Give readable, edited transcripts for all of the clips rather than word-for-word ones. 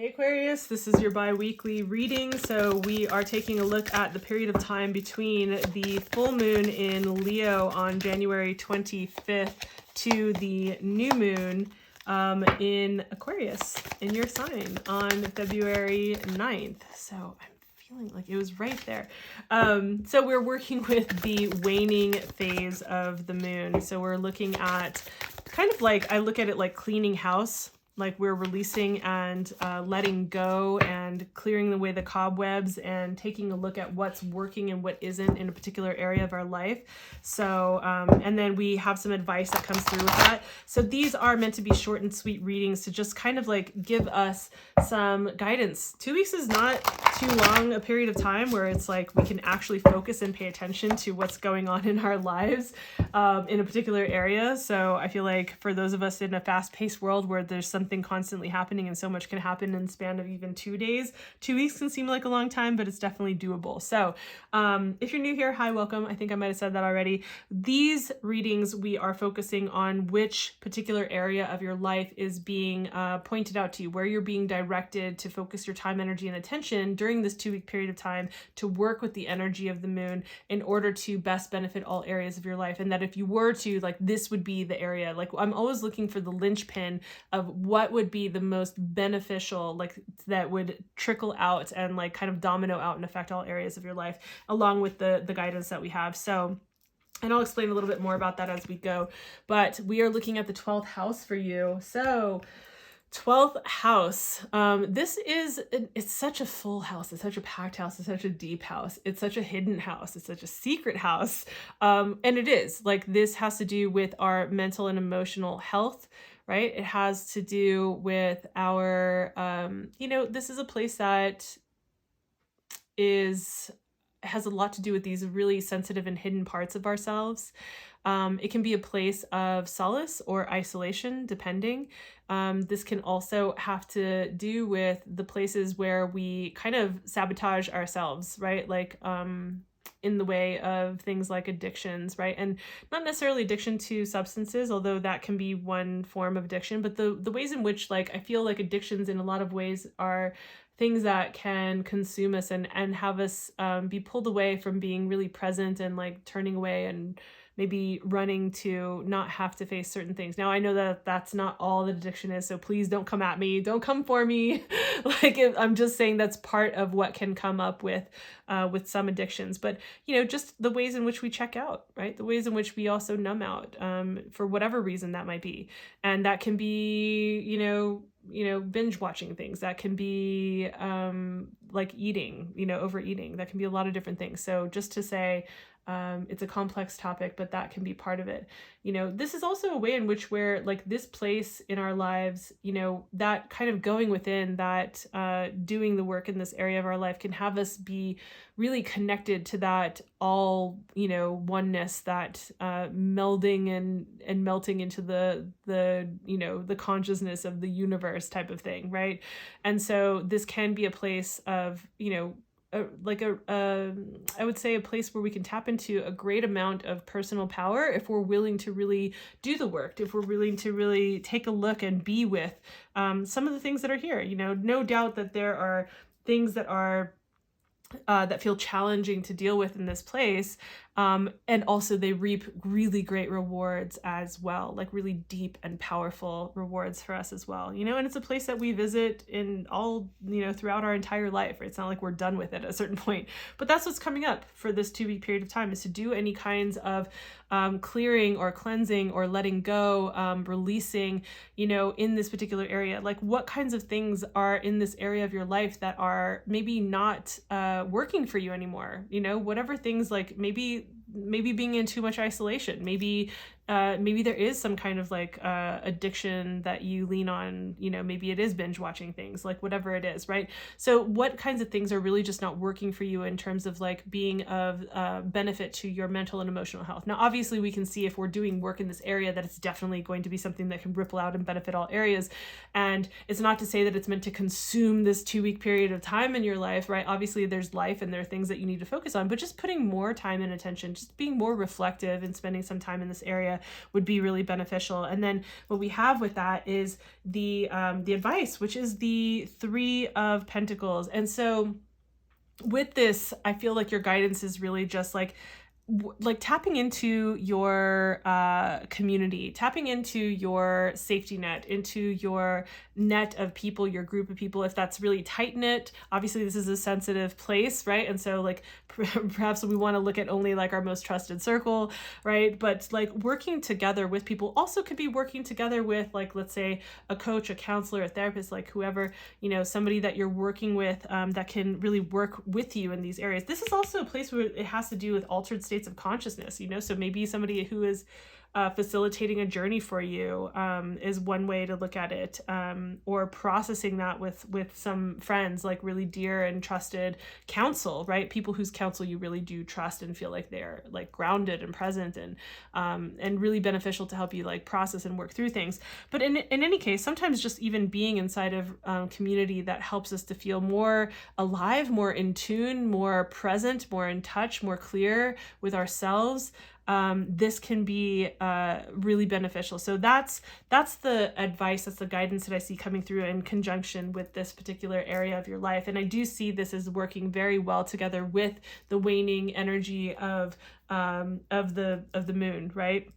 Hey Aquarius, this is your bi-weekly reading. So we are taking a look at the period of time between the full moon in Leo on January 25th to the new moon in Aquarius in your sign on February 9th. So I'm feeling like it was right there. So we're working with the waning phase of the moon. So we're looking at kind of like, I look at it like cleaning house. Like we're releasing and letting go and clearing away the cobwebs and taking a look at what's working and what isn't in a particular area of our life. So, and then we have some advice that comes through with that. So these are meant to be short and sweet readings to just kind of like give us some guidance. 2 weeks is not too long a period of time where it's like we can actually focus and pay attention to what's going on in our lives in a particular area. So I feel like for those of us in a fast-paced world where there's something constantly happening and so much can happen in the span of even 2 days, 2 weeks can seem like a long time, but it's definitely doable. So if you're new here, hi, welcome. I think I might have said that already. These readings, we are focusing on which particular area of your life is being pointed out to you, where you're being directed to focus your time, energy, and attention during this 2 week period of time to work with the energy of the moon in order to best benefit all areas of your life. And that if you were to, like, this would be the area. Like, I'm always looking for the linchpin of what would be the most beneficial, like that would trickle out and like kind of domino out and affect all areas of your life, along with the guidance that we have. So, and I'll explain a little bit more about that as we go, but we are looking at the 12th house for you. So 12th house, it's such a full house. It's such a packed house. It's such a deep house. It's such a hidden house. It's such a secret house. And it is like, this has to do with our mental and emotional health, right? It has to do with our, this is a place that has a lot to do with these really sensitive and hidden parts of ourselves. It can be a place of solace or isolation, depending. This can also have to do with the places where we kind of sabotage ourselves, right? Like, in the way of things like addictions, right? And not necessarily addiction to substances, although that can be one form of addiction, but the ways in which, like, I feel like addictions in a lot of ways are things that can consume us and have us be pulled away from being really present and like turning away and maybe running to not have to face certain things. Now, I know that that's not all that addiction is, so please don't come at me. Don't come for me. I'm just saying that's part of what can come up with some addictions. But, just the ways in which we check out, right? The ways in which we also numb out for whatever reason that might be. And that can be, binge watching things. That can be like eating, overeating. That can be a lot of different things. So just to say, it's a complex topic, but that can be part of it. This is also a way in which we're like this place in our lives, that kind of going within that, doing the work in this area of our life can have us be really connected to that all, oneness, that melding and melting into the consciousness of the universe type of thing, right? And so this can be a place of, I would say a place where we can tap into a great amount of personal power if we're willing to really do the work, if we're willing to really take a look and be with some of the things that are here. No doubt that there are things that are that feel challenging to deal with in this place. And also they reap really great rewards as well, like really deep and powerful rewards for us as well, and it's a place that we visit in all, throughout our entire life. Right? It's not like we're done with it at a certain point, but that's what's coming up for this 2 week period of time, is to do any kinds of clearing or cleansing or letting go, releasing, in this particular area. Like, what kinds of things are in this area of your life that are maybe not working for you anymore? Whatever things, like maybe being in too much isolation, maybe there is some kind of like addiction that you lean on, maybe it is binge watching things, like whatever it is, right? So what kinds of things are really just not working for you in terms of like being of benefit to your mental and emotional health? Now, obviously we can see if we're doing work in this area that it's definitely going to be something that can ripple out and benefit all areas. And it's not to say that it's meant to consume this 2 week period of time in your life, right? Obviously there's life and there are things that you need to focus on, but just putting more time and attention, just being more reflective and spending some time in this area would be really beneficial. And then what we have with that is the advice, which is the Three of Pentacles. And so with this, I feel like your guidance is really just like tapping into your community, tapping into your safety net, into your net of people, your group of people. If that's really tight knit, obviously this is a sensitive place, right? And so like perhaps we want to look at only like our most trusted circle, right? But like working together with people also could be working together with, like, let's say a coach, a counselor, a therapist, like whoever, you know, somebody that you're working with that can really work with you in these areas. This is also a place where it has to do with altered states of consciousness, you know, so maybe somebody who is facilitating a journey for you is one way to look at it, or processing that with some friends, like really dear and trusted counsel, right? People whose counsel you really do trust and feel like they're like grounded and present and really beneficial to help you like process and work through things. But in any case, sometimes just even being inside of community that helps us to feel more alive, more in tune, more present, more in touch, more clear with ourselves, this can be really beneficial. So that's the advice, that's the guidance that I see coming through in conjunction with this particular area of your life. And I do see this as working very well together with the waning energy of the moon, right?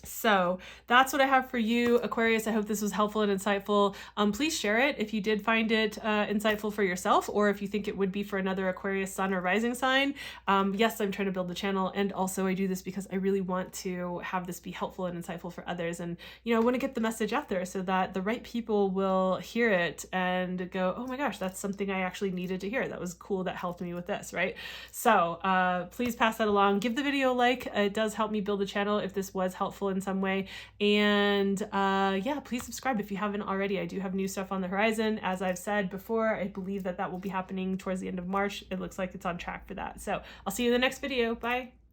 So that's what I have for you, Aquarius. I hope this was helpful and insightful. Please share it if you did find it insightful for yourself, or if you think it would be for another Aquarius sun or rising sign. Yes, I'm trying to build the channel, and also I do this because I really want to have this be helpful and insightful for others. And, you know, I want to get the message out there so that the right people will hear it and go, oh my gosh, that's something I actually needed to hear. That was cool. That helped me with this, right? So please pass that along. Give the video a like. It does help me build the channel if this was helpful in some way. And yeah, please subscribe if you haven't already. I do have new stuff on the horizon. As I've said before, I believe that will be happening towards the end of March. It looks like it's on track for that. So I'll see you in the next video. Bye.